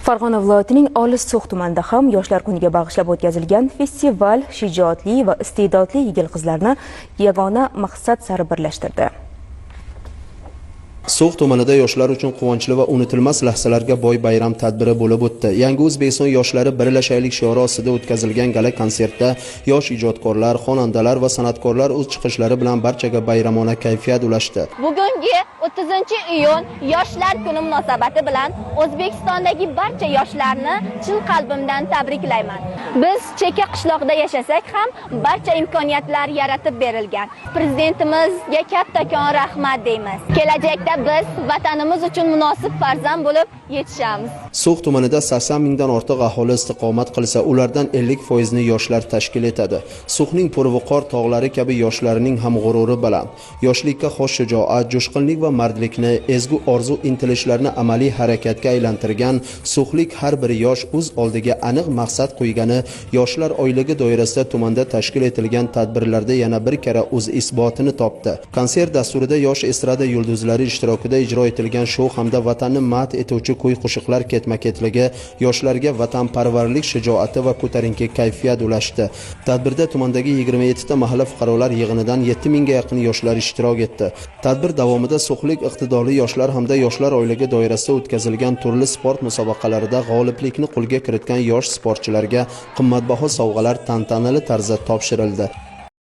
Farg'ona viloyatining Olis So'x tumanida ham yoshlar kuniga bag'ishlab o'tkazilgan festival shijoatli va iste'dodli yigit-qizlarni yagona maqsad sari birlashtirdi. So'x tumanida yoshlar uchun quvonchli va unutilmas lahzalarga boy bayram tadbiri bo'lib o'tdi. Yangi O'zbekiston yoshlari birlashaylik shiori ostida o'tkazilgan gala konsertda yosh ijodkorlar, xonandalar va san'atkorlar o'z chiqishlari bilan barchaga bayramona kayfiyat ulashdi. Bugungi 30-iyun yoshlar kuni munosabati bilan O'zbekistondagi barcha yoshlarni chin qalbimdan tabriklayman. Biz chekka qishloqda yashasak ham barcha imkoniyatlar yaratib berilgan. Prezidentimizga kattakon rahmat deymiz. Kelajakda biz vatanimiz uchun munosib farzand bo'lib yetishamiz. So'x tumanida 80 mingdan ortiq aholi istiqomat qilsa, ulardan 50% ni yoshlar tashkil etadi. So'xning purviqor tog'lari kabi yoshlarining ham g'ururi baland. Yoshlikka xos shijoat, jo'shqinlik va mardlikni, ezgu orzu intilishlarni amaliy harakatga aylantirgan so'xlik har bir yosh o'z oldiga aniq maqsad qo'ygani yoshlar oyligi doirasida tumanda tashkil etilgan tadbirlarda yana bir karra o'z isbotini topdi. Konsert dasturida yosh estrada yulduzlari ishtirokida ijro etilgan shou hamda vatanni mat etuvchi kuy-qo'shiqlar ketma-ketligi yoshlarga vatanparvarlik shijoati va ko'tarinki kayfiyat ulashdi. Tadbirda tumandagi 27 ta mahalla fuqarolar yig'inidan 7 mingga yaqin yoshlar ishtirok etdi. Tadbir davomida so'xlik iqtidorli yoshlar hamda yoshlar oyligi doirasida o'tkazilgan turli sport musobaqalarida g'oliblikni qo'lga kiritgan yosh sportchilarga qimmatbaho sovg'alar tantanali tarzda topshirildi.